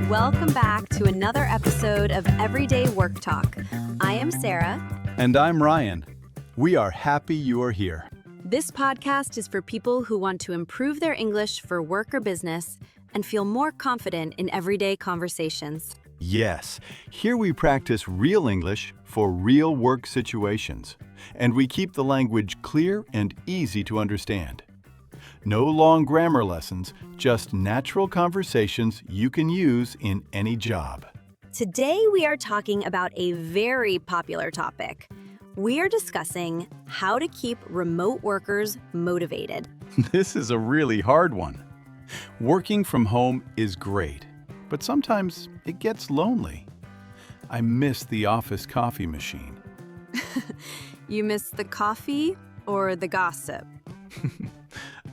Welcome back to another episode of Everyday Work Talk. I am Sarah. And I'm Ryan. We are happy you are here. This podcast is for people who want to improve their English for work or business and feel more confident in everyday conversations. Yes, here we practice real English for real work situations, and we keep the language clear and easy to understand. No long grammar lessons, just natural conversations you can use in any job. Today we are talking about a very popular topic. We are discussing how to keep remote workers motivated. This is a really hard one. Working from home is great, but sometimes it gets lonely. I miss the office coffee machine. You miss the coffee or the gossip?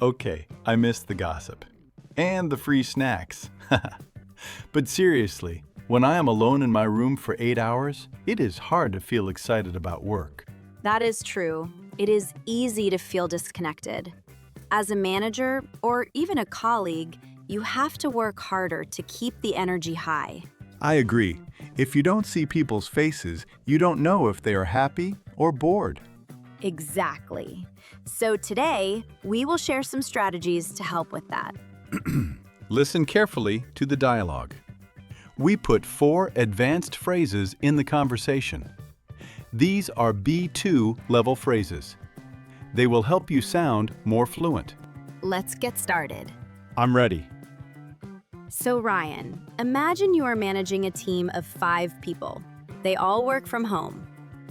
Okay, I miss the gossip. And the free snacks. But seriously, when I am alone in my room for 8 hours, it is hard to feel excited about work. That is true. It is easy to feel disconnected. As a manager or even a colleague, you have to work harder to keep the energy high. I agree. If you don't see people's faces, you don't know if they are happy or bored. Exactly. So today, we will share some strategies to help with that. Listen carefully to the dialogue. We put 4 advanced phrases in the conversation. These are B2 level phrases. They will help you sound more fluent. Let's get started. I'm ready. So Ryan, imagine you are managing a team of 5 people. They all work from home.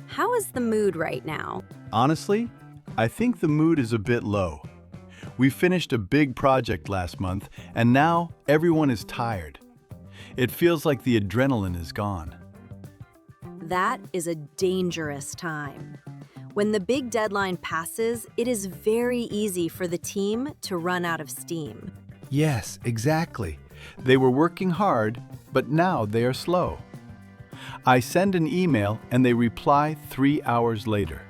How is the mood right now? Honestly, I think the mood is a bit low. We finished a big project last month, and now everyone is tired. It feels like the adrenaline is gone. That is a dangerous time. When the big deadline passes, it is very easy for the team to run out of steam. Yes, exactly. They were working hard, but now they are slow. I send an email and they reply 3 hours later.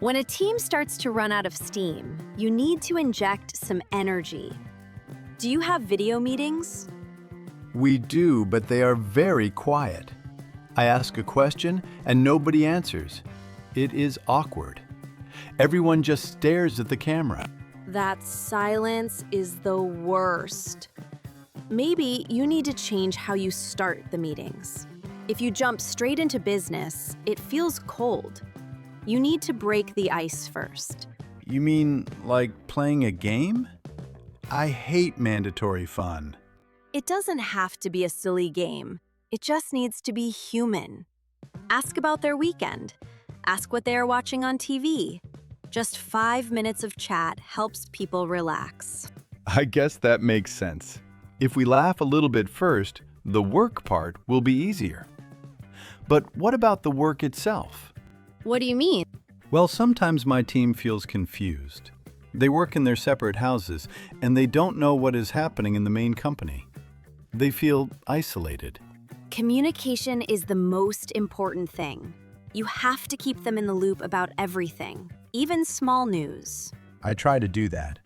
When a team starts to run out of steam, you need to inject some energy. Do you have video meetings? We do, but they are very quiet. I ask a question and nobody answers. It is awkward. Everyone just stares at the camera. That silence is the worst. Maybe you need to change how you start the meetings. If you jump straight into business, it feels cold. You need to break the ice first. You mean like playing a game? I hate mandatory fun. It doesn't have to be a silly game. It just needs to be human. Ask about their weekend. Ask what they are watching on TV. Just 5 minutes of chat helps people relax. I guess that makes sense. If we laugh a little bit first, the work part will be easier. But what about the work itself? What do you mean? Well, sometimes my team feels confused. They work in their separate houses, and they don't know what is happening in the main company. They feel isolated. Communication is the most important thing. You have to keep them in the loop about everything, even small news. I try to do that.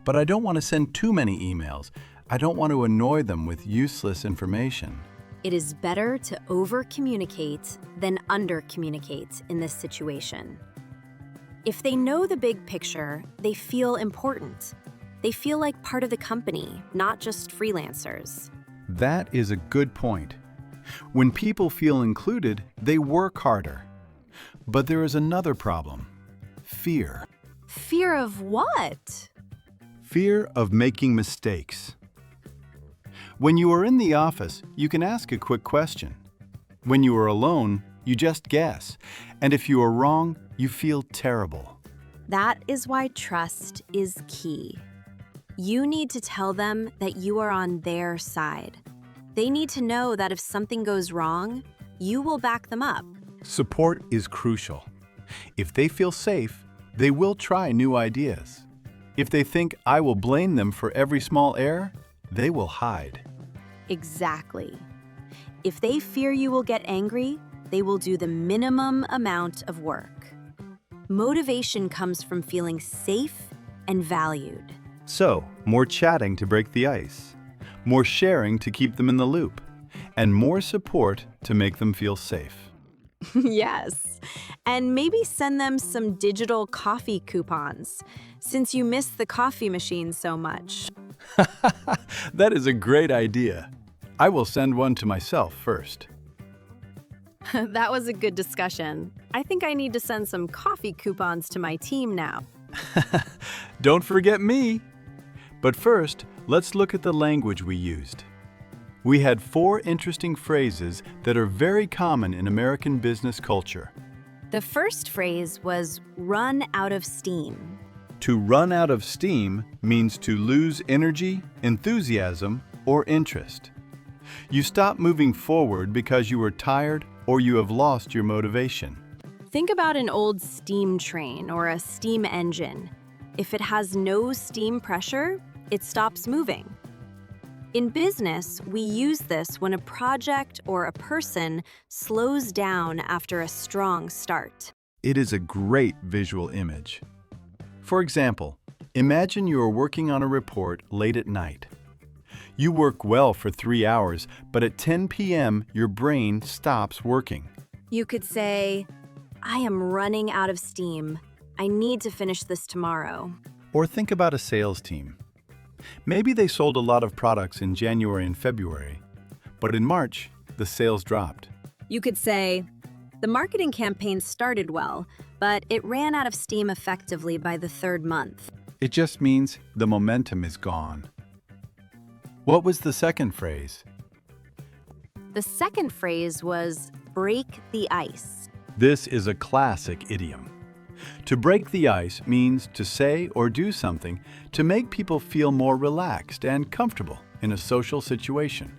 But I don't want to send too many emails. I don't want to annoy them with useless information. It is better to over-communicate than under-communicate in this situation. If they know the big picture, they feel important. They feel like part of the company, not just freelancers. That is a good point. When people feel included, they work harder. But there is another problem: fear. Fear of what? Fear of making mistakes. When you are in the office, you can ask a quick question. When you are alone, you just guess. And if you are wrong, you feel terrible. That is why trust is key. You need to tell them that you are on their side. They need to know that if something goes wrong, you will back them up. Support is crucial. If they feel safe, they will try new ideas. If they think I will blame them for every small error, they will hide. Exactly. If they fear you will get angry, they will do the minimum amount of work. Motivation comes from feeling safe and valued. So, more chatting to break the ice. More sharing to keep them in the loop. and more support to make them feel safe. Yes. And maybe send them some digital coffee coupons, since you miss the coffee machine so much. That is a great idea. I will send one to myself first. That was a good discussion. I think I need to send some coffee coupons to my team now. Don't forget me. But first, let's look at the language we used. We had 4 interesting phrases that are very common in American business culture. The first phrase was run out of steam. To run out of steam means to lose energy, enthusiasm, or interest. You stop moving forward because you are tired or you have lost your motivation. Think about an old steam train or a steam engine. If it has no steam pressure, it stops moving. In business, we use this when a project or a person slows down after a strong start. It is a great visual image. For example, imagine you are working on a report late at night. You work well for 3 hours, but at 10 p.m., your brain stops working. You could say, I am running out of steam. I need to finish this tomorrow. Or think about a sales team. Maybe they sold a lot of products in January and February, but in March, the sales dropped. You could say, the marketing campaign started well, but it ran out of steam effectively by the 3rd month. It just means the momentum is gone. What was the second phrase? The second phrase was break the ice. This is a classic idiom. To break the ice means to say or do something to make people feel more relaxed and comfortable in a social situation.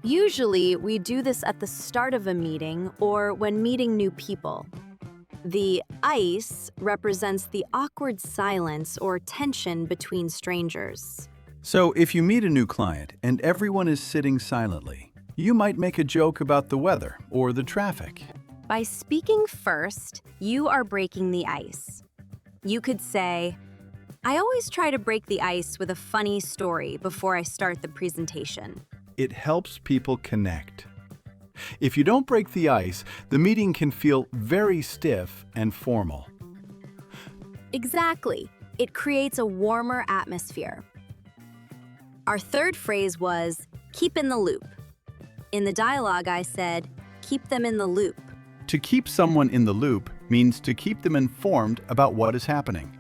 Usually, we do this at the start of a meeting or when meeting new people. The ice represents the awkward silence or tension between strangers. So if you meet a new client and everyone is sitting silently, you might make a joke about the weather or the traffic. By speaking first, you are breaking the ice. You could say, I always try to break the ice with a funny story before I start the presentation. It helps people connect. If you don't break the ice, the meeting can feel very stiff and formal. Exactly. It creates a warmer atmosphere. Our third phrase was, keep in the loop. In the dialogue, I said, keep them in the loop. To keep someone in the loop means to keep them informed about what is happening.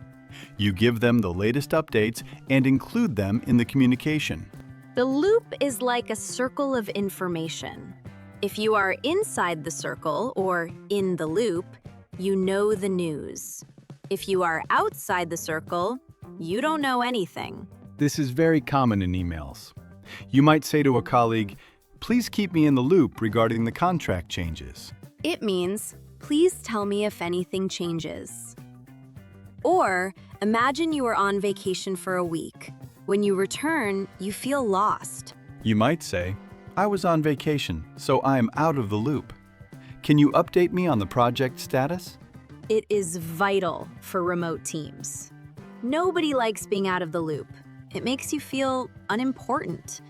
You give them the latest updates and include them in the communication. The loop is like a circle of information. If you are inside the circle or in the loop, you know the news. If you are outside the circle, you don't know anything. This is very common in emails. You might say to a colleague, please keep me in the loop regarding the contract changes. It means, please tell me if anything changes. Or, imagine you are on vacation for a week. When you return, you feel lost. You might say, I was on vacation, so I'm out of the loop. Can you update me on the project status? It is vital for remote teams. Nobody likes being out of the loop. It makes you feel unimportant.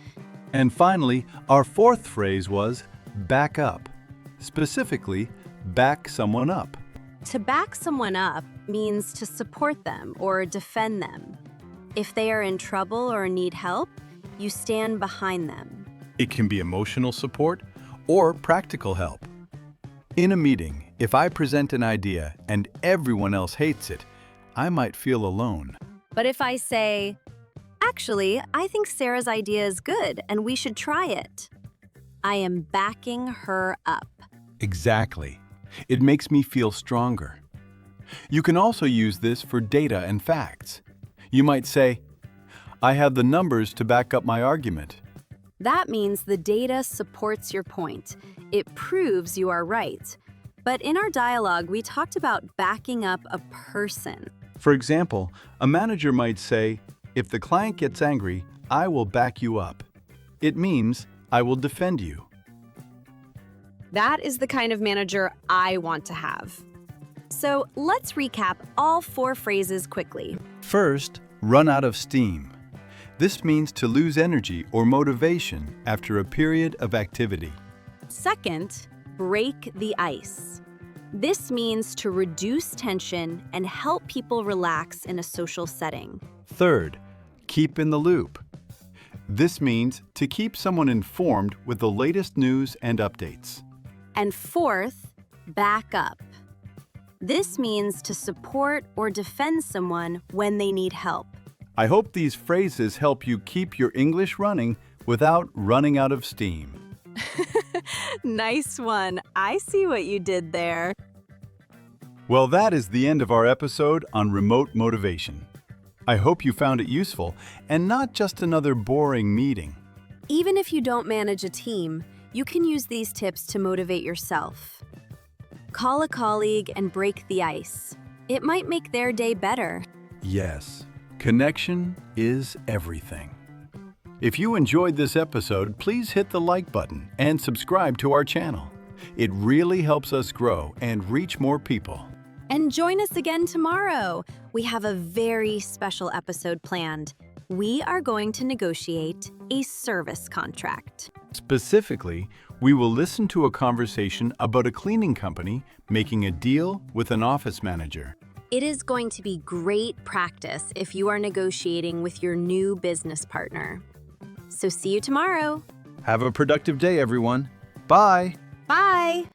And finally, our fourth phrase was back up. Specifically, back someone up. To back someone up means to support them or defend them. If they are in trouble or need help, you stand behind them. It can be emotional support or practical help. In a meeting, if I present an idea and everyone else hates it, I might feel alone. But if I say, actually, I think Sarah's idea is good and we should try it, I am backing her up. Exactly. It makes me feel stronger. You can also use this for data and facts. You might say, I have the numbers to back up my argument. That means the data supports your point. It proves you are right. But in our dialogue, we talked about backing up a person. For example, a manager might say, if the client gets angry, I will back you up. It means I will defend you. That is the kind of manager I want to have. So let's recap all 4 phrases quickly. First, run out of steam. This means to lose energy or motivation after a period of activity. Second, break the ice. This means to reduce tension and help people relax in a social setting. Third, keep in the loop. This means to keep someone informed with the latest news and updates. And fourth, back up. This means to support or defend someone when they need help. I hope these phrases help you keep your English running without running out of steam. Nice one. I see what you did there. Well, that is the end of our episode on remote motivation. I hope you found it useful and not just another boring meeting. Even if you don't manage a team, you can use these tips to motivate yourself. Call a colleague and break the ice. It might make their day better. Yes, connection is everything. If you enjoyed this episode, please hit the like button and subscribe to our channel. It really helps us grow and reach more people. And join us again tomorrow. We have a very special episode planned. We are going to negotiate a service contract. Specifically, we will listen to a conversation about a cleaning company making a deal with an office manager. It is going to be great practice if you are negotiating with your new business partner. So see you tomorrow. Have a productive day, everyone. Bye. Bye.